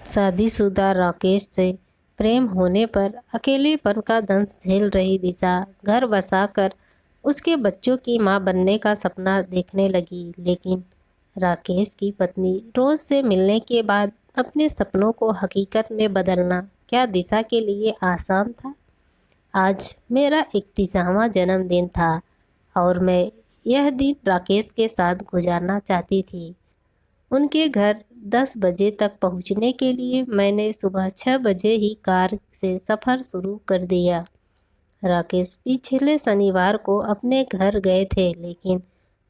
शादीशुदा राकेश से प्रेम होने पर अकेलेपन का दंश झेल रही दिशा घर बसाकर उसके बच्चों की मां बनने का सपना देखने लगी। लेकिन राकेश की पत्नी रोज से मिलने के बाद अपने सपनों को हकीकत में बदलना क्या दिशा के लिए आसान था? आज मेरा 31वां जन्मदिन था और मैं यह दिन राकेश के साथ गुजारना चाहती थी। उनके घर 10 बजे तक पहुंचने के लिए मैंने सुबह 6 बजे ही कार से सफ़र शुरू कर दिया। राकेश पिछले शनिवार को अपने घर गए थे, लेकिन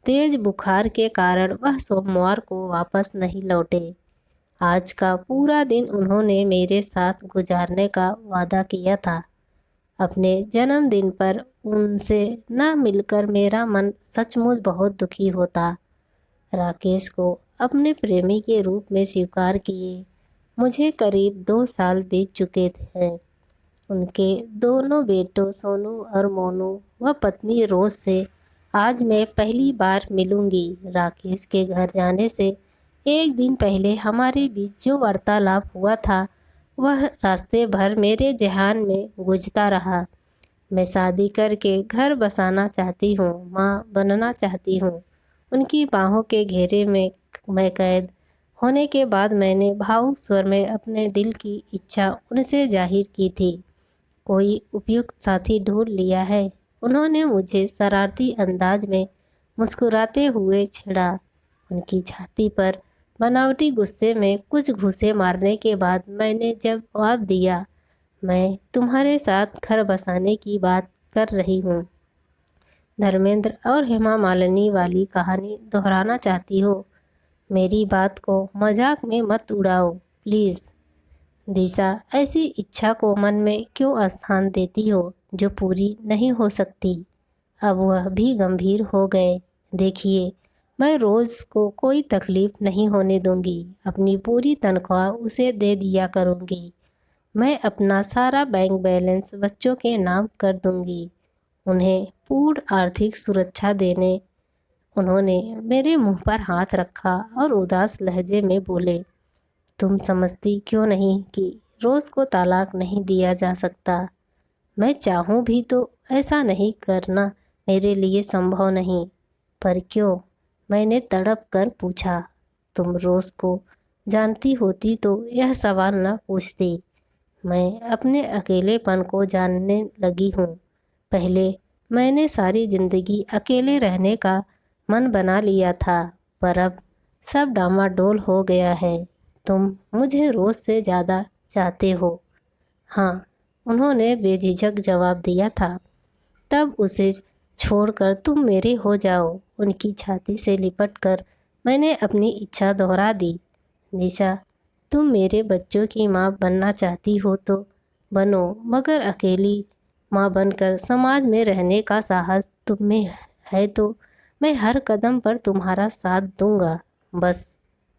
तेज बुखार के कारण वह सोमवार को वापस नहीं लौटे। आज का पूरा दिन उन्होंने मेरे साथ गुजारने का वादा किया था। अपने जन्मदिन पर उनसे न मिलकर मेरा मन सचमुच बहुत दुखी होता। राकेश को अपने प्रेमी के रूप में स्वीकार किए मुझे करीब 2 साल बीत चुके हैं। उनके दोनों बेटों सोनू और मोनू व पत्नी रोज से आज मैं पहली बार मिलूंगी। राकेश के घर जाने से एक दिन पहले हमारे बीच जो वार्तालाप हुआ था वह रास्ते भर मेरे ज़हन में गूंजता रहा। मैं शादी करके घर बसाना चाहती हूँ, माँ बनना चाहती हूँ। उनकी बाहों के घेरे में मैं कैद होने के बाद मैंने भावुक स्वर में अपने दिल की इच्छा उनसे जाहिर की थी। कोई उपयुक्त साथी ढूंढ लिया है? उन्होंने मुझे शरारती अंदाज में मुस्कुराते हुए छेड़ा। उनकी छाती पर बनावटी गुस्से में कुछ घूंसे मारने के बाद मैंने जवाब दिया, मैं तुम्हारे साथ घर बसाने की बात कर रही हूँ। धर्मेंद्र और हेमा मालिनी वाली कहानी दोहराना चाहती हो? मेरी बात को मजाक में मत उड़ाओ प्लीज़। दिशा, ऐसी इच्छा को मन में क्यों स्थान देती हो जो पूरी नहीं हो सकती? अब वह भी गंभीर हो गए। देखिए, मैं रोज़ को कोई तकलीफ़ नहीं होने दूंगी। अपनी पूरी तनख्वाह उसे दे दिया करूंगी। मैं अपना सारा बैंक बैलेंस बच्चों के नाम कर दूंगी। उन्हें पूर्ण आर्थिक सुरक्षा देने। उन्होंने मेरे मुंह पर हाथ रखा और उदास लहजे में बोले, तुम समझती क्यों नहीं कि रोज़ को तलाक नहीं दिया जा सकता? मैं चाहूँ भी तो ऐसा नहीं करना मेरे लिए संभव नहीं। पर क्यों? मैंने तड़प कर पूछा। तुम रोज़ को जानती होती तो यह सवाल न पूछती। मैं अपने अकेलेपन को जानने लगी हूँ। पहले मैंने सारी ज़िंदगी अकेले रहने का मन बना लिया था, पर अब सब डामाडोल हो गया है। तुम मुझे रोज़ से ज़्यादा चाहते हो। हाँ, उन्होंने बेझिझक जवाब दिया था। तब उसे छोड़कर तुम मेरे हो जाओ। उनकी छाती से लिपटकर मैंने अपनी इच्छा दोहरा दी। निशा, तुम मेरे बच्चों की माँ बनना चाहती हो तो बनो, मगर अकेली माँ बनकर समाज में रहने का साहस तुम में है तो मैं हर कदम पर तुम्हारा साथ दूंगा। बस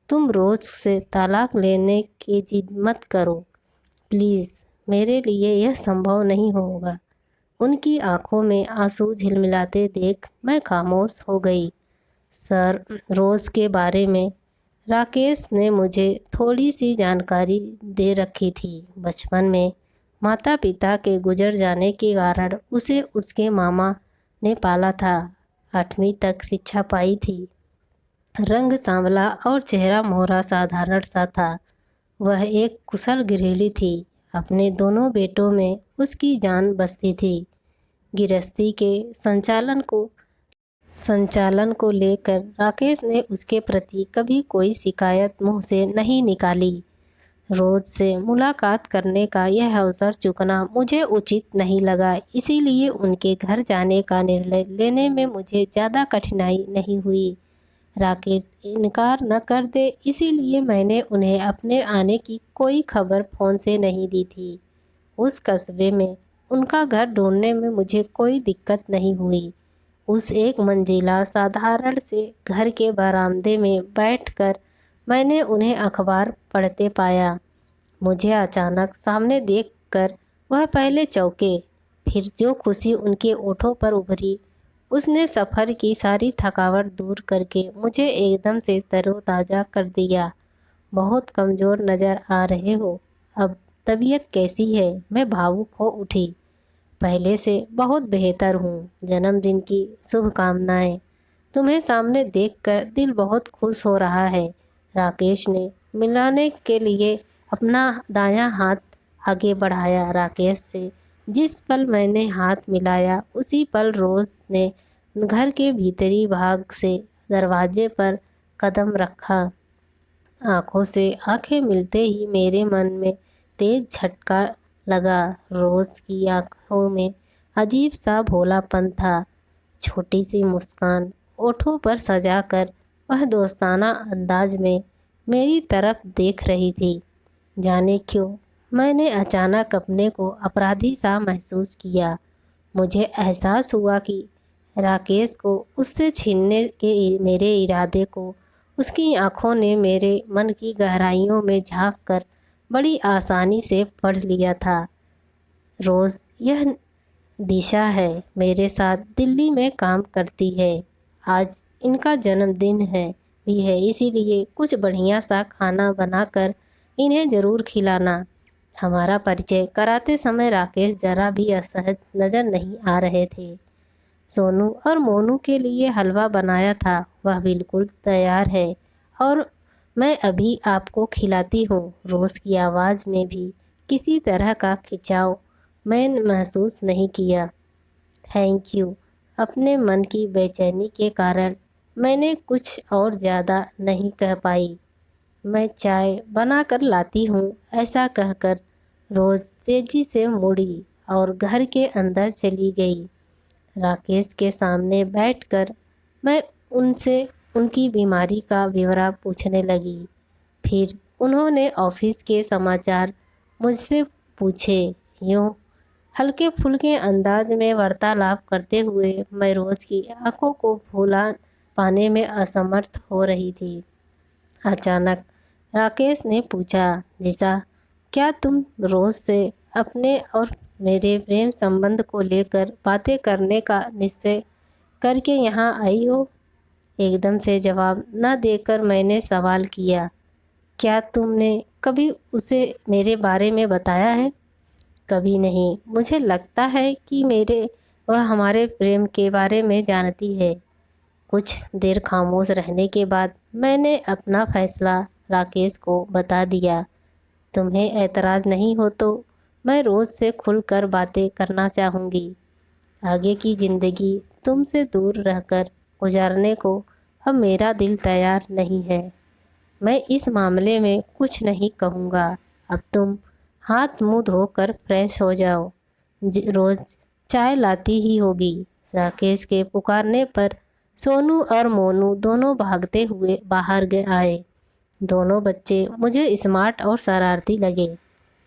तुम रोज़ से तलाक लेने की जिद मत करो प्लीज़। मेरे लिए यह संभव नहीं होगा। उनकी आंखों में आंसू झिलमिलाते देख मैं खामोश हो गई। सर रोज़ के बारे में राकेश ने मुझे थोड़ी सी जानकारी दे रखी थी। बचपन में माता पिता के गुजर जाने के कारण उसे उसके मामा ने पाला था। 8वीं तक शिक्षा पाई थी। रंग सांवला और चेहरा मोहरा साधारण सा था। वह एक कुशल गृहिणी थी। अपने दोनों बेटों में उसकी जान बसती थी। गृहस्थी के संचालन को लेकर राकेश ने उसके प्रति कभी कोई शिकायत मुंह से नहीं निकाली। रोज से मुलाकात करने का यह अवसर चूकना मुझे उचित नहीं लगा, इसीलिए उनके घर जाने का निर्णय लेने में मुझे ज़्यादा कठिनाई नहीं हुई। राकेश इनकार न कर दे, इसीलिए मैंने उन्हें अपने आने की कोई खबर फ़ोन से नहीं दी थी। उस कस्बे में उनका घर ढूंढने में मुझे कोई दिक्कत नहीं हुई। उस एक मंजिला साधारण से घर के बरामदे में बैठकर मैंने उन्हें अखबार पढ़ते पाया। मुझे अचानक सामने देखकर वह पहले चौंके, फिर जो खुशी उनके ओठों पर उभरी, उसने सफ़र की सारी थकावट दूर करके मुझे एकदम से तरोताज़ा कर दिया। बहुत कमज़ोर नज़र आ रहे हो। अब तबीयत कैसी है? मैं भावुक हो उठी। पहले से बहुत बेहतर हूँ। जन्मदिन की शुभकामनाएं। तुम्हें सामने देखकर दिल बहुत खुश हो रहा है। राकेश ने मिलाने के लिए अपना दायां हाथ आगे बढ़ाया। राकेश से जिस पल मैंने हाथ मिलाया उसी पल रोज़ ने घर के भीतरी भाग से दरवाजे पर कदम रखा। आंखों से आंखें मिलते ही मेरे मन में तेज झटका लगा। रोज़ की आंखों में अजीब सा भोलापन था। छोटी सी मुस्कान ओठों पर सजा कर वह दोस्ताना अंदाज में मेरी तरफ देख रही थी। जाने क्यों मैंने अचानक अपने को अपराधी सा महसूस किया। मुझे एहसास हुआ कि राकेश को उससे छीनने के मेरे इरादे को उसकी आंखों ने मेरे मन की गहराइयों में झांक कर बड़ी आसानी से पढ़ लिया था। रोज़ यह दिशा है, मेरे साथ दिल्ली में काम करती है। आज इनका जन्मदिन भी है, इसीलिए कुछ बढ़िया सा खाना बनाकर इन्हें ज़रूर खिलाना। हमारा परिचय कराते समय राकेश ज़रा भी असहज नज़र नहीं आ रहे थे। सोनू और मोनू के लिए हलवा बनाया था, वह बिल्कुल तैयार है और मैं अभी आपको खिलाती हूँ। रोज़ की आवाज़ में भी किसी तरह का खिंचाव मैं महसूस नहीं किया। Thank you. अपने मन की बेचैनी के कारण मैंने कुछ और ज़्यादा नहीं कह पाई। मैं चाय बना कर लाती हूँ, ऐसा कहकर रोज़ तेज़ी से मुड़ी और घर के अंदर चली गई। राकेश के सामने बैठकर मैं उनसे उनकी बीमारी का ब्यौरा पूछने लगी। फिर उन्होंने ऑफिस के समाचार मुझसे पूछे। यूँ हल्के फुल्के अंदाज में वार्तालाप करते हुए मैं रोज़ की आंखों को भुला पाने में असमर्थ हो रही थी। अचानक राकेश ने पूछा, दिशा, क्या तुम रोज़ से अपने और मेरे प्रेम संबंध को लेकर बातें करने का निश्चय करके यहाँ आई हो? एकदम से जवाब न देकर मैंने सवाल किया, क्या तुमने कभी उसे मेरे बारे में बताया है? कभी नहीं। मुझे लगता है कि वह हमारे प्रेम के बारे में जानती है। कुछ देर खामोश रहने के बाद मैंने अपना फैसला राकेश को बता दिया। तुम्हें ऐतराज़ नहीं हो तो मैं रोज़ से खुलकर बातें करना चाहूँगी। आगे की ज़िंदगी तुमसे दूर रहकर गुजारने को अब मेरा दिल तैयार नहीं है। मैं इस मामले में कुछ नहीं कहूँगा। अब तुम हाथ मुँह धोकर फ्रेश हो जाओ। रोज़ चाय लाती ही होगी। राकेश के पुकारने पर सोनू और मोनू दोनों भागते हुए बाहर आए। दोनों बच्चे मुझे स्मार्ट और शरारती लगे।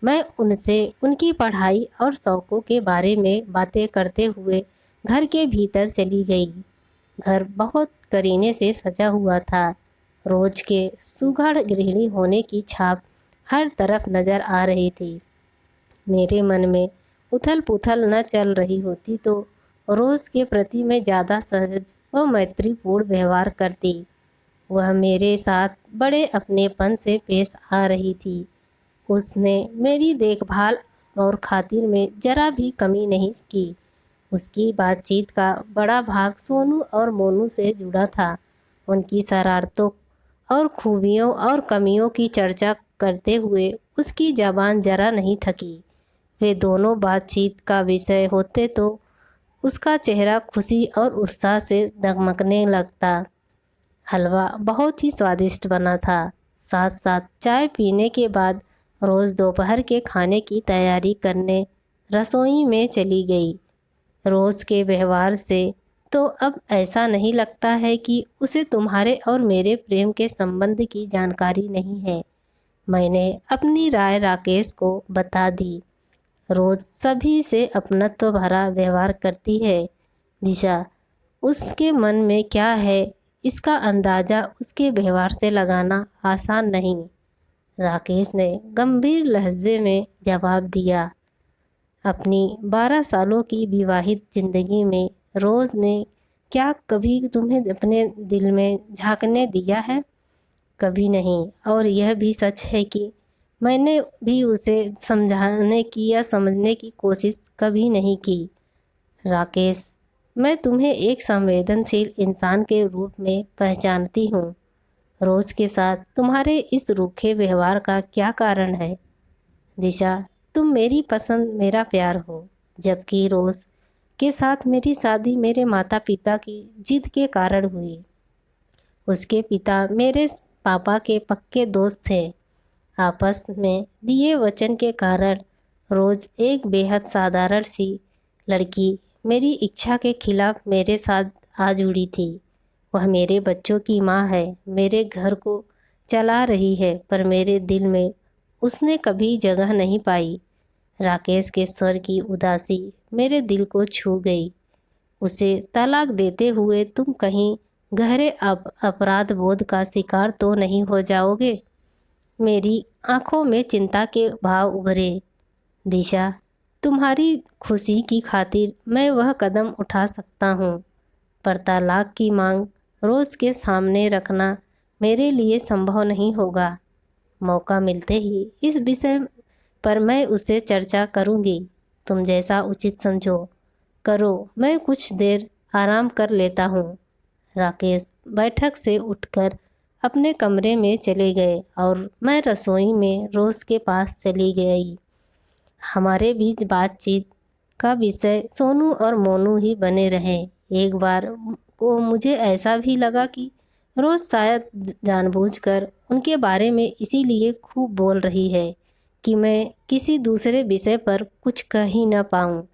मैं उनसे उनकी पढ़ाई और शौक़ों के बारे में बातें करते हुए घर के भीतर चली गई। घर बहुत करीने से सजा हुआ था। रोज़ के सुघड़ गृहिणी होने की छाप हर तरफ नज़र आ रही थी। मेरे मन में उथल पुथल न चल रही होती तो रोज़ के प्रति मैं ज़्यादा सहज व मैत्रीपूर्ण व्यवहार करती। वह मेरे साथ बड़े अपनेपन से पेश आ रही थी। उसने मेरी देखभाल और खातिर में ज़रा भी कमी नहीं की। उसकी बातचीत का बड़ा भाग सोनू और मोनू से जुड़ा था। उनकी शरारतों और खूबियों और कमियों की चर्चा करते हुए उसकी ज़बान ज़रा नहीं थकी। वे दोनों बातचीत का विषय होते तो उसका चेहरा खुशी और उत्साह से दगमगने लगता। हलवा बहुत ही स्वादिष्ट बना था। साथ साथ चाय पीने के बाद रोज़ दोपहर के खाने की तैयारी करने रसोई में चली गई। रोज़ के व्यवहार से तो अब ऐसा नहीं लगता है कि उसे तुम्हारे और मेरे प्रेम के संबंध की जानकारी नहीं है। मैंने अपनी राय राकेश को बता दी। रोज़ सभी से अपनत्व भरा व्यवहार करती है। दिशा, उसके मन में क्या है इसका अंदाज़ा उसके व्यवहार से लगाना आसान नहीं। राकेश ने गंभीर लहजे में जवाब दिया। अपनी 12 सालों की विवाहित ज़िंदगी में रोज़ ने क्या कभी तुम्हें अपने दिल में झांकने दिया है? कभी नहीं। और यह भी सच है कि मैंने भी उसे समझाने की या समझने की कोशिश कभी नहीं की। राकेश, मैं तुम्हें एक संवेदनशील इंसान के रूप में पहचानती हूँ। रोज़ के साथ तुम्हारे इस रूखे व्यवहार का क्या कारण है? दिशा, तुम मेरी पसंद, मेरा प्यार हो, जबकि रोज़ के साथ मेरी शादी मेरे माता पिता की जिद के कारण हुई। उसके पिता मेरे पापा के पक्के दोस्त थे। आपस में दिए वचन के कारण रोज़ एक बेहद साधारण सी लड़की मेरी इच्छा के खिलाफ मेरे साथ आ जुड़ी थी। वह मेरे बच्चों की माँ है, मेरे घर को चला रही है, पर मेरे दिल में उसने कभी जगह नहीं पाई। राकेश के स्वर की उदासी मेरे दिल को छू गई। उसे तलाक देते हुए तुम कहीं गहरे अपराध बोध का शिकार तो नहीं हो जाओगे? मेरी आंखों में चिंता के भाव उभरे। दिशा, तुम्हारी खुशी की खातिर मैं वह कदम उठा सकता हूँ, पर तलाक की मांग रोज़ के सामने रखना मेरे लिए संभव नहीं होगा। मौका मिलते ही इस विषय पर मैं उससे चर्चा करूँगी। तुम जैसा उचित समझो करो, मैं कुछ देर आराम कर लेता हूँ। राकेश बैठक से उठकर अपने कमरे में चले गए और मैं रसोई में रोज़ के पास चली गई। हमारे बीच बातचीत का विषय सोनू और मोनू ही बने रहे। एक बार को मुझे ऐसा भी लगा कि रोज़ शायद जानबूझकर उनके बारे में इसीलिए खूब बोल रही है कि मैं किसी दूसरे विषय पर कुछ कह ही न पाऊँ।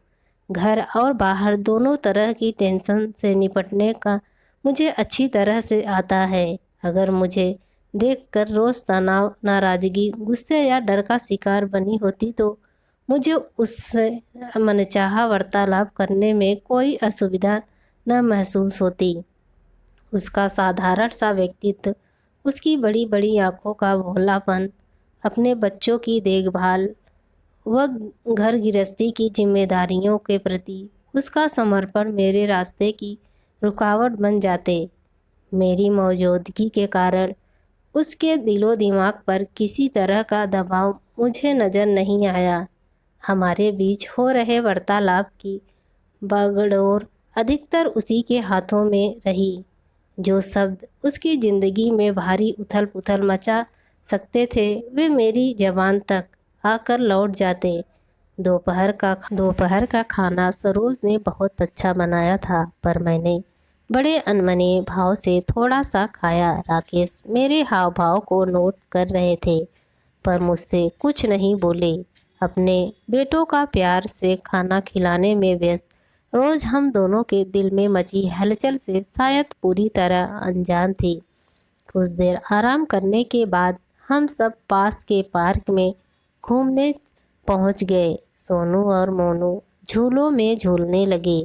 घर और बाहर दोनों तरह की टेंशन से निपटने का मुझे अच्छी तरह से आता है। अगर मुझे देखकर रोज़ तनाव, नाराज़गी, गुस्से या डर का शिकार बनी होती तो मुझे उससे मनचाहा वार्तालाप करने में कोई असुविधा न महसूस होती। उसका साधारण सा व्यक्तित्व, उसकी बड़ी बड़ी आँखों का भोलापन, अपने बच्चों की देखभाल व घर गृहस्थी की जिम्मेदारियों के प्रति उसका समर्पण मेरे रास्ते की रुकावट बन जाते। मेरी मौजूदगी के कारण उसके दिलो दिमाग पर किसी तरह का दबाव मुझे नज़र नहीं आया। हमारे बीच हो रहे वार्तालाप की बागडोर अधिकतर उसी के हाथों में रही। जो शब्द उसकी ज़िंदगी में भारी उथल पुथल मचा सकते थे, वे मेरी ज़बान तक आकर लौट जाते। दोपहर का खाना सरोज ने बहुत अच्छा बनाया था, पर मैंने बड़े अनमने भाव से थोड़ा सा खाया। राकेश मेरे हाव भाव को नोट कर रहे थे, पर मुझसे कुछ नहीं बोले। अपने बेटों का प्यार से खाना खिलाने में व्यस्त रोज़ हम दोनों के दिल में मची हलचल से शायद पूरी तरह अनजान थी। कुछ देर आराम करने के बाद हम सब पास के पार्क में घूमने पहुंच गए। सोनू और मोनू झूलों में झूलने लगे।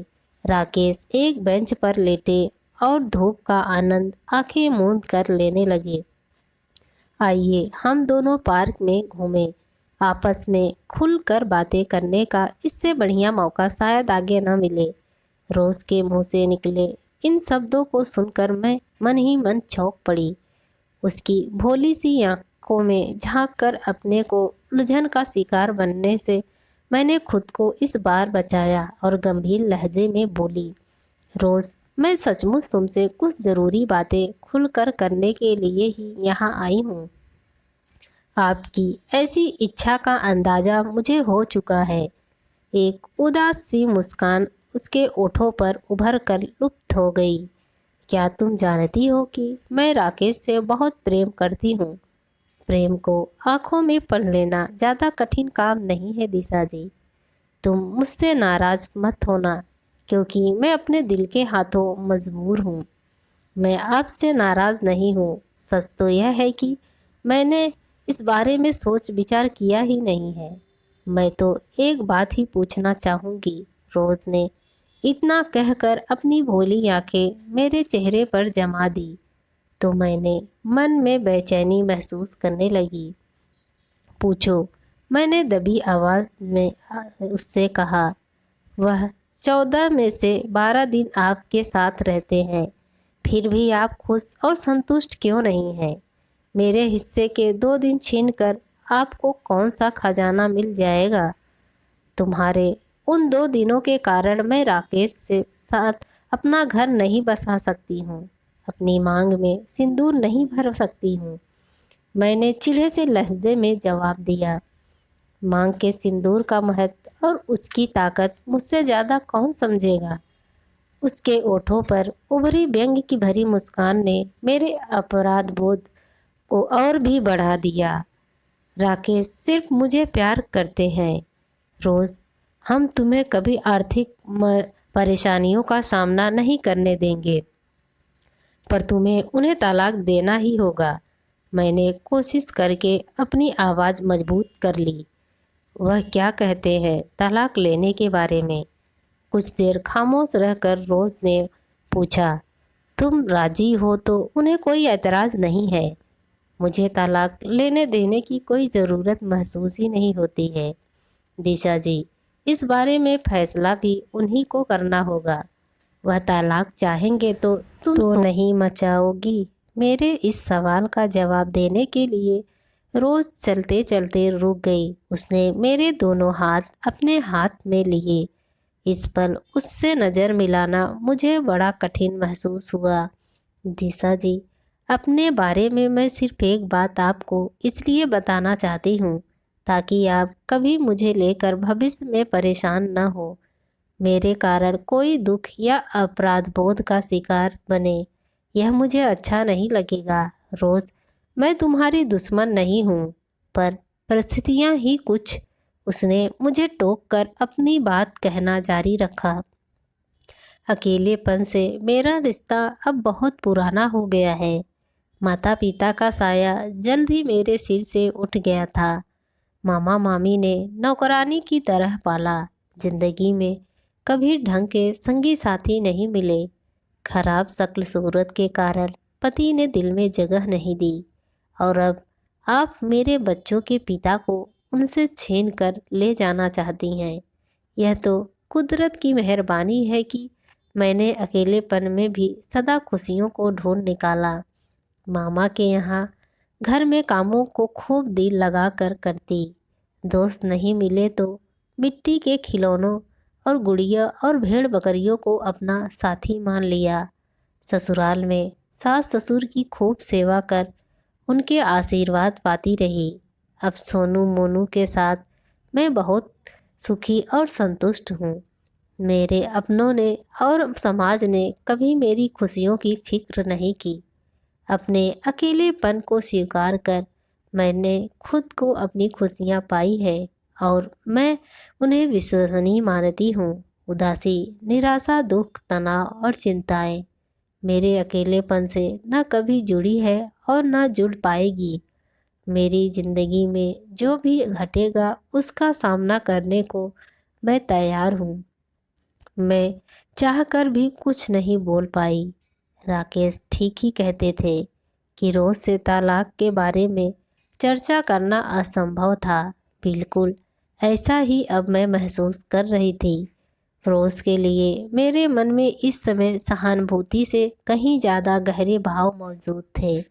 राकेश एक बेंच पर लेटे और धूप का आनंद आंखें मूंद कर लेने लगे। आइए हम दोनों पार्क में घूमें। आपस में खुलकर बातें करने का इससे बढ़िया मौका शायद आगे न मिले। रोज़ के मुंह से निकले इन शब्दों को सुनकर मैं मन ही मन चौंक पड़ी। उसकी भोली सी आंखों में झांककर अपने को उलझन का शिकार बनने से मैंने खुद को इस बार बचाया और गंभीर लहजे में बोली, रोज़, मैं सचमुच तुमसे कुछ ज़रूरी बातें खुलकर करने के लिए ही यहाँ आई हूँ। आपकी ऐसी इच्छा का अंदाज़ा मुझे हो चुका है। एक उदास सी मुस्कान उसके ओठों पर उभर कर लुप्त हो गई। क्या तुम जानती हो कि मैं राकेश से बहुत प्रेम करती हूँ। प्रेम को आँखों में पढ़ लेना ज़्यादा कठिन काम नहीं है दिशा जी। तुम मुझसे नाराज़ मत होना, क्योंकि मैं अपने दिल के हाथों मजबूर हूँ। मैं आपसे नाराज़ नहीं हूँ। सच तो यह है कि मैंने इस बारे में सोच विचार किया ही नहीं है। मैं तो एक बात ही पूछना चाहूँगी। रोज़ ने इतना कहकर अपनी भोली आंखें मेरे चेहरे पर जमा दी तो मैंने मन में बेचैनी महसूस करने लगी। पूछो, मैंने दबी आवाज़ में उससे कहा। वह 14 में से 12 दिन आपके साथ रहते हैं, फिर भी आप खुश और संतुष्ट क्यों नहीं हैं? मेरे हिस्से के 2 दिन छीनकर आपको कौन सा खजाना मिल जाएगा। तुम्हारे उन 2 दिनों के कारण मैं राकेश से साथ अपना घर नहीं बसा सकती हूँ, अपनी मांग में सिंदूर नहीं भर सकती हूँ। मैंने चिढ़े से लहजे में जवाब दिया, मांग के सिंदूर का महत्व और उसकी ताकत मुझसे ज़्यादा कौन समझेगा। उसके ओठों पर उभरी व्यंग की भरी मुस्कान ने मेरे अपराध बोध को और भी बढ़ा दिया। राकेश सिर्फ मुझे प्यार करते हैं रोज़। हम तुम्हें कभी आर्थिक परेशानियों का सामना नहीं करने देंगे, पर तुम्हें उन्हें तलाक देना ही होगा। मैंने कोशिश करके अपनी आवाज़ मजबूत कर ली। वह क्या कहते हैं तलाक लेने के बारे में। कुछ देर खामोश रहकर रोज़ ने पूछा, तुम राजी हो तो उन्हें कोई एतराज़ नहीं है। मुझे तलाक लेने देने की कोई ज़रूरत महसूस ही नहीं होती है दिशा जी। इस बारे में फैसला भी उन्हीं को करना होगा। वह तलाक चाहेंगे तो तुम तो नहीं मचाओगी। मेरे इस सवाल का जवाब देने के लिए रोज़ चलते चलते रुक गई। उसने मेरे दोनों हाथ अपने हाथ में लिए। इस पल उससे नज़र मिलाना मुझे बड़ा कठिन महसूस हुआ। दिशा जी, अपने बारे में मैं सिर्फ एक बात आपको इसलिए बताना चाहती हूँ ताकि आप कभी मुझे लेकर भविष्य में परेशान न हो, मेरे कारण कोई दुख या अपराध बोध का शिकार बने। यह मुझे अच्छा नहीं लगेगा रोज़। मैं तुम्हारी दुश्मन नहीं हूँ, पर परिस्थितियाँ ही कुछ। उसने मुझे टोक कर अपनी बात कहना जारी रखा। अकेलेपन से मेरा रिश्ता अब बहुत पुराना हो गया है। माता पिता का साया जल्द ही मेरे सिर से उठ गया था। मामा मामी ने नौकरानी की तरह पाला। जिंदगी में कभी ढंग के संगी साथी नहीं मिले। खराब शक्ल सूरत के कारण पति ने दिल में जगह नहीं दी, और अब आप मेरे बच्चों के पिता को उनसे छीन कर ले जाना चाहती हैं। यह तो कुदरत की मेहरबानी है कि मैंने अकेलेपन में भी सदा खुशियों को ढूंढ निकाला। मामा के यहाँ घर में कामों को खूब दिल लगा कर करती। दोस्त नहीं मिले तो मिट्टी के खिलौनों और गुड़िया और भेड़ बकरियों को अपना साथी मान लिया। ससुराल में सास ससुर की खूब सेवा कर उनके आशीर्वाद पाती रही। अब सोनू मोनू के साथ मैं बहुत सुखी और संतुष्ट हूँ। मेरे अपनों ने और समाज ने कभी मेरी खुशियों की फिक्र नहीं की। अपने अकेलेपन को स्वीकार कर मैंने खुद को अपनी खुशियाँ पाई है, और मैं उन्हें विश्वसनीय मानती हूँ। उदासी, निराशा, दुख, तनाव और चिंताएं मेरे अकेलेपन से न कभी जुड़ी है और न जुड़ पाएगी। मेरी ज़िंदगी में जो भी घटेगा उसका सामना करने को मैं तैयार हूँ। मैं चाहकर भी कुछ नहीं बोल पाई। राकेश ठीक ही कहते थे कि रोज़ से तलाक के बारे में चर्चा करना असंभव था। बिल्कुल ऐसा ही अब मैं महसूस कर रही थी। रोज़ के लिए मेरे मन में इस समय सहानुभूति से कहीं ज़्यादा गहरे भाव मौजूद थे।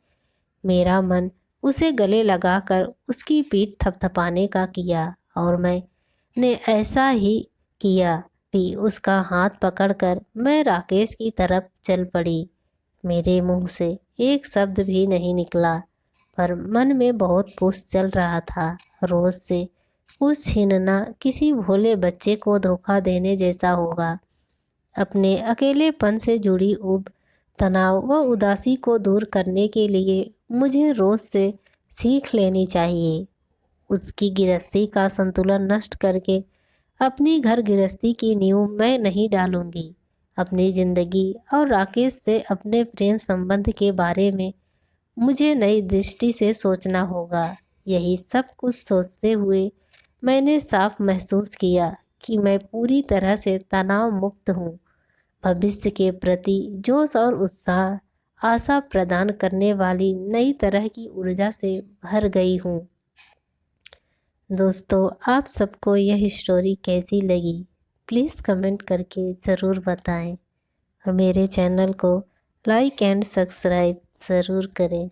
मेरा मन उसे गले लगाकर उसकी पीठ थपथपाने का किया, और मैंने ऐसा ही किया भी। उसका हाथ पकड़कर मैं राकेश की तरफ चल पड़ी। मेरे मुंह से एक शब्द भी नहीं निकला, पर मन में बहुत कुछ चल रहा था। रोज़ से कुछ छीनना किसी भोले बच्चे को धोखा देने जैसा होगा। अपने अकेलेपन से जुड़ी उब, तनाव व उदासी को दूर करने के लिए मुझे रोज़ से सीख लेनी चाहिए। उसकी गृहस्थी का संतुलन नष्ट करके अपनी घर गृहस्थी की नींव मैं नहीं डालूंगी। अपनी ज़िंदगी और राकेश से अपने प्रेम संबंध के बारे में मुझे नई दृष्टि से सोचना होगा। यही सब कुछ सोचते हुए मैंने साफ महसूस किया कि मैं पूरी तरह से तनाव मुक्त हूँ। भविष्य के प्रति जोश और उत्साह, आशा प्रदान करने वाली नई तरह की ऊर्जा से भर गई हूँ। दोस्तों, आप सबको यह स्टोरी कैसी लगी प्लीज़ कमेंट करके ज़रूर बताएं, और मेरे चैनल को लाइक एंड सब्सक्राइब ज़रूर करें।